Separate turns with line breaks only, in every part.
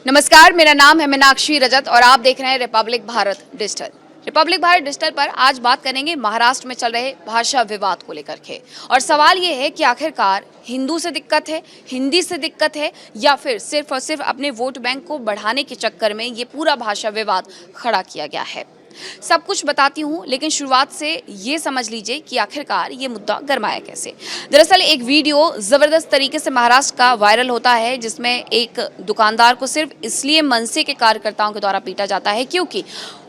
नमस्कार, मेरा नाम है मीनाक्षी रजत और आप देख रहे हैं Republic Bharat digital. Republic Bharat digital पर आज बात करेंगे महाराष्ट्र में चल रहे भाषा विवाद को लेकर के। और सवाल ये है कि आखिरकार हिंदू से दिक्कत है, हिंदी से दिक्कत है, या फिर सिर्फ और सिर्फ अपने वोट बैंक को बढ़ाने के चक्कर में ये पूरा भाषा विवाद खड़ा किया गया है। सब कुछ बताती हूँ, लेकिन शुरुआत से ये समझ लीजिए कि आखिरकार ये मुद्दा गरमाया कैसे। दरअसल एक वीडियो ज़बरदस्त तरीके से महाराष्ट्र का वायरल होता है, जिसमें एक दुकानदार को सिर्फ इसलिए मनसे के कार्यकर्ताओं के द्वारा पीटा जाता है क्योंकि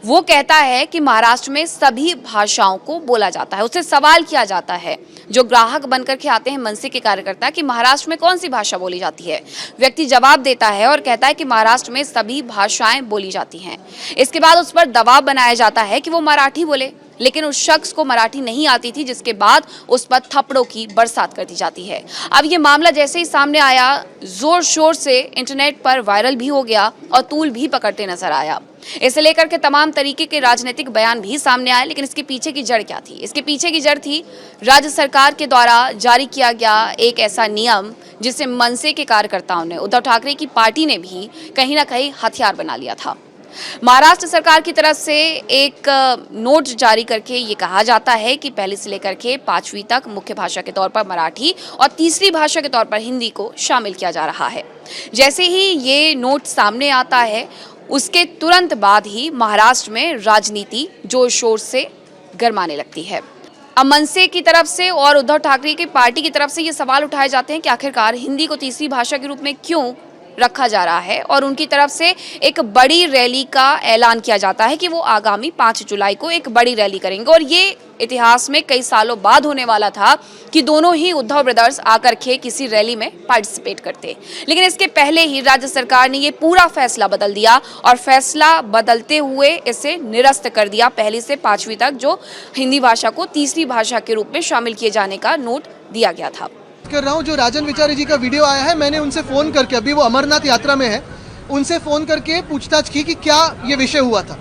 वो कहता है कि महाराष्ट्र में सभी भाषाओं को बोला जाता है। उससे सवाल किया जाता है, जो ग्राहक बनकर के आते हैं मनसे के कार्यकर्ता, कि महाराष्ट्र में कौन सी भाषा बोली जाती है। व्यक्ति जवाब देता है और कहता है कि महाराष्ट्र में सभी भाषाएं बोली जाती हैं। इसके बाद उस पर दबाव बनाया जाता है कि वो मराठी बोले, लेकिन उस शख्स को मराठी नहीं आती थी, जिसके बाद उस पर थप्पड़ों की बरसात कर दी जाती है। अब ये मामला जैसे ही सामने आया, जोर शोर से इंटरनेट पर वायरल भी हो गया और तूल भी पकड़ते नजर आया। इसे लेकर के तमाम तरीके के राजनीतिक बयान भी सामने आए, लेकिन इसके पीछे की जड़ क्या थी? इसके पीछे की जड़ थी राज्य सरकार के द्वारा जारी किया गया एक ऐसा नियम, जिसे मनसे के कार्यकर्ताओं ने, उद्धव ठाकरे की पार्टी ने भी कहीं ना कहीं हथियार बना लिया था। महाराष्ट्र सरकार की तरफ से एक नोट जारी करके ये कहा जाता है कि पहली से लेकर के 5वीं तक मुख्य भाषा के तौर पर मराठी और तीसरी भाषा के तौर पर हिंदी को शामिल किया जा रहा है। जैसे ही ये नोट सामने आता है, उसके तुरंत बाद ही महाराष्ट्र में राजनीति जोर शोर से गरमाने लगती है। अब मनसे की तरफ से और उद्धव ठाकरे की पार्टी की तरफ से ये सवाल उठाए जाते हैं कि आखिरकार हिंदी को तीसरी भाषा के रूप में क्यों रखा जा रहा है, और उनकी तरफ से एक बड़ी रैली का ऐलान किया जाता है कि वो आगामी 5 जुलाई को एक बड़ी रैली करेंगे। और ये इतिहास में कई सालों बाद होने वाला था कि दोनों ही उद्धव ब्रदर्स आकर के किसी रैली में पार्टिसिपेट करते, लेकिन इसके पहले ही राज्य सरकार ने ये पूरा फैसला बदल दिया और फैसला बदलते हुए इसे निरस्त कर दिया। पहली से 5वीं तक जो हिंदी भाषा को तीसरी भाषा के रूप में शामिल किए जाने का नोट दिया गया था।
कर रहा हूँ, जो राजन विचारे जी का वीडियो आया है, मैंने उनसे फ़ोन करके, अभी वो अमरनाथ यात्रा में है, उनसे फ़ोन करके पूछताछ की कि क्या ये विषय हुआ था।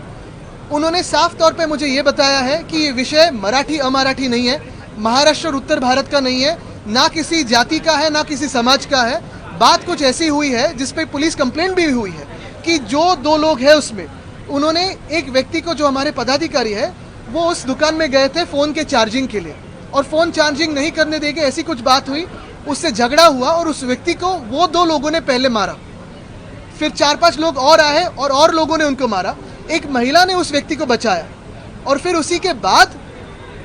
उन्होंने साफ तौर पे मुझे ये बताया है कि ये विषय मराठी अमराठी नहीं है, महाराष्ट्र और उत्तर भारत का नहीं है, ना किसी जाति का है, ना किसी समाज का है। बात कुछ ऐसी हुई है जिसपे पुलिस कंप्लेंट भी हुई है कि जो 2 लोग हैं उसमें, उन्होंने एक व्यक्ति को, जो हमारे पदाधिकारी है, वो उस दुकान में गए थे फ़ोन के चार्जिंग के लिए, और फ़ोन चार्जिंग नहीं करने देंगे ऐसी कुछ बात हुई, उससे झगड़ा हुआ और उस व्यक्ति को वो 2 लोगों ने पहले मारा। फिर 4-5 लोग और आए और लोगों ने उनको मारा। एक महिला ने उस व्यक्ति को बचाया और फिर उसी के बाद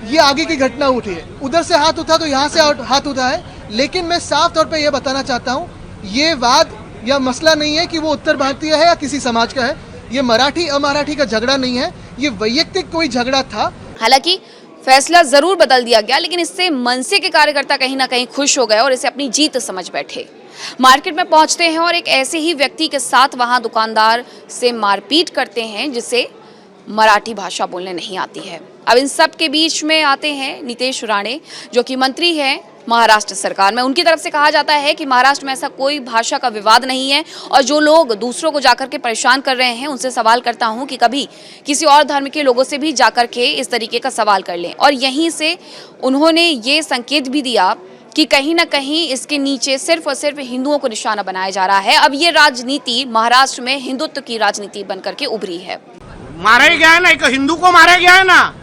ये आगे की घटना उठी है। उधर से हाथ उठा तो यहाँ से हाथ उठा है, लेकिन मैं साफ तौर पे ये बताना चाहता हूँ, ये वाद या मसला नहीं है कि वो उत्तर भारतीय है या किसी समाज का है। ये मराठी अमराठी का झगड़ा नहीं है, ये वैयक्तिक कोई झगड़ा था।
हालांकि फैसला जरूर बदल दिया गया, लेकिन इससे मनसे के कार्यकर्ता कहीं ना कहीं खुश हो गए और इसे अपनी जीत समझ बैठे। मार्केट में पहुंचते हैं और एक ऐसे ही व्यक्ति के साथ वहां दुकानदार से मारपीट करते हैं जिसे मराठी भाषा बोलने नहीं आती है। अब इन सब के बीच में आते हैं नीतेश राणे, जो कि मंत्री हैं महाराष्ट्र सरकार में। उनकी तरफ से कहा जाता है कि महाराष्ट्र में ऐसा कोई भाषा का विवाद नहीं है, और जो लोग दूसरों को जाकर के परेशान कर रहे हैं, उनसे सवाल करता हूं कि कभी किसी और धर्म के लोगों से भी जाकर के इस तरीके का सवाल कर लें। और यहीं से उन्होंने ये संकेत भी दिया कि कहीं ना कहीं इसके नीचे सिर्फ और सिर्फ हिंदुओं को निशाना बनाया जा रहा है। अब ये राजनीति महाराष्ट्र में हिंदुत्व की राजनीति बनकर के उभरी है।
मारा ही गया है ना, एक हिंदू को मारा गया है ना,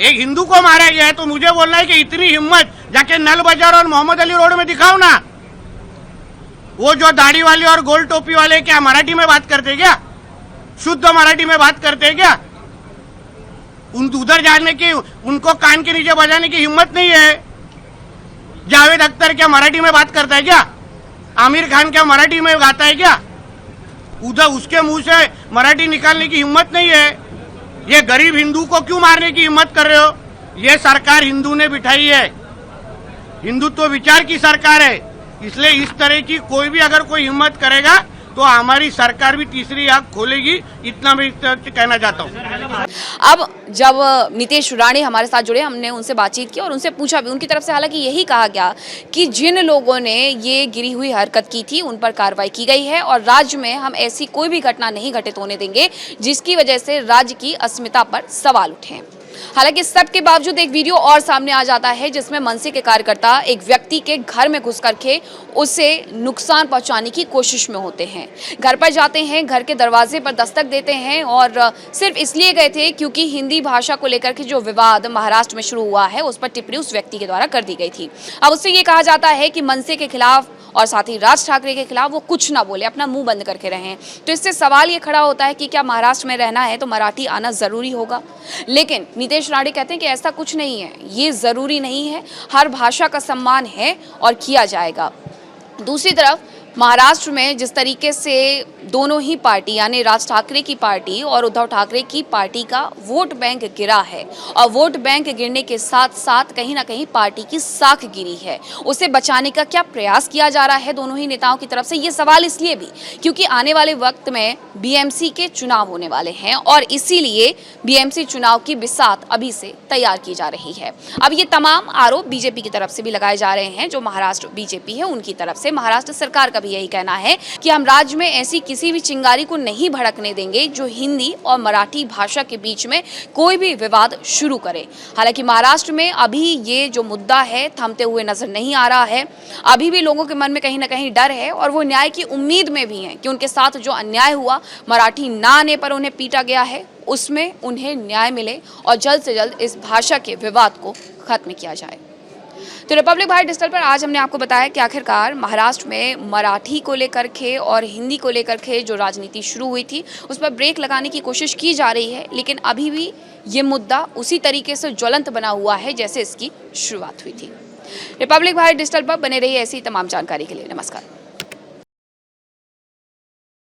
एक हिंदू को मारा गया है, तो मुझे बोलना है कि इतनी हिम्मत जाके नल बाजार और मोहम्मद अली रोड में दिखाओ ना। वो जो दाढ़ी वाले और गोल टोपी वाले क्या मराठी में बात करते क्या? शुद्ध मराठी में बात करते क्या? उधर जाने की, उनको कान के नीचे बजाने की हिम्मत नहीं है। जावेद अख्तर क्या मराठी में बात करता है क्या? आमिर खान क्या मराठी में गाता है क्या? उधर उसके मुंह से मराठी निकालने की हिम्मत नहीं है। ये गरीब हिंदू को क्यों मारने की हिम्मत कर रहे हो? ये सरकार हिंदू ने बिठाई है, हिंदुत्व विचार की सरकार है, इसलिए इस तरह की कोई भी अगर कोई हिम्मत करेगा तो हमारी सरकार भी तीसरी आंख खोलेगी, इतना मैं कहना चाहता हूँ।
अब जब नीतीश राणे हमारे साथ जुड़े, हमने उनसे बातचीत की और उनसे पूछा भी, उनकी तरफ से हालांकि यही कहा गया कि जिन लोगों ने ये गिरी हुई हरकत की थी उन पर कार्रवाई की गई है और राज्य में हम ऐसी कोई भी घटना नहीं घटित होने देंगे जिसकी वजह से राज्य की अस्मिता पर सवाल उठे। हालांकि सब के बावजूद एक वीडियो और सामने आ जाता है जिसमें मनसे के कार्यकर्ता एक व्यक्ति के घर में घुस करके उसे नुकसान पहुंचाने की कोशिश में होते हैं। घर पर जाते हैं, घर के दरवाजे पर दस्तक देते हैं और सिर्फ इसलिए गए थे क्योंकि हिंदी भाषा को लेकर के जो विवाद महाराष्ट्र में शुरू हुआ है उस पर टिप्पणी उस व्यक्ति के द्वारा कर दी गई थी। अब उससे ये कहा जाता है कि मनसे के खिलाफ और साथ ही राज ठाकरे के खिलाफ वो कुछ ना बोले, अपना मुंह बंद करके रहें। तो इससे सवाल ये खड़ा होता है कि क्या महाराष्ट्र में रहना है तो मराठी आना जरूरी होगा? लेकिन नीतीश राणे कहते हैं कि ऐसा कुछ नहीं है, ये जरूरी नहीं है, हर भाषा का सम्मान है और किया जाएगा। दूसरी तरफ महाराष्ट्र में जिस तरीके से दोनों ही पार्टी यानी राज ठाकरे की पार्टी और उद्धव ठाकरे की पार्टी का वोट बैंक गिरा है और वोट बैंक गिरने के साथ साथ कहीं ना कहीं पार्टी की साख गिरी है, उसे बचाने का क्या प्रयास किया जा रहा है दोनों ही नेताओं की तरफ से? ये सवाल इसलिए भी क्योंकि आने वाले वक्त में बीएमसी के चुनाव होने वाले हैं और इसीलिए बीएमसी चुनाव की बिसात अभी से तैयार की जा रही है। अब ये तमाम आरोप बीजेपी की तरफ से भी लगाए जा रहे हैं, जो महाराष्ट्र बीजेपी है उनकी तरफ से। महाराष्ट्र सरकार का भी यही कहना है कि हम राज्य में ऐसी किसी भी चिंगारी को नहीं भड़कने देंगे जो हिंदी और मराठी भाषा के बीच में कोई भी विवाद शुरू करे। हालांकि महाराष्ट्र में अभी ये जो मुद्दा है थमते हुए नजर नहीं आ रहा है, अभी भी लोगों के मन में कहीं ना कहीं डर है और वो न्याय की उम्मीद में भी हैं कि उनके साथ जो अन्याय हुआ, मराठी ना आने पर उन्हें पीटा गया है, उसमें उन्हें न्याय मिले और जल्द से जल्द इस भाषा के विवाद को खत्म किया जाए। तो रिपब्लिक भारत डिजिटल पर आज हमने आपको बताया कि आखिरकार महाराष्ट्र में मराठी को लेकर के और हिंदी को लेकर के जो राजनीति शुरू हुई थी उस पर ब्रेक लगाने की कोशिश की जा रही है, लेकिन अभी भी ये मुद्दा उसी तरीके से ज्वलंत बना हुआ है जैसे इसकी शुरुआत हुई थी। रिपब्लिक भारत डिजिटल पर बने रहिए ऐसी तमाम जानकारी के लिए। नमस्कार।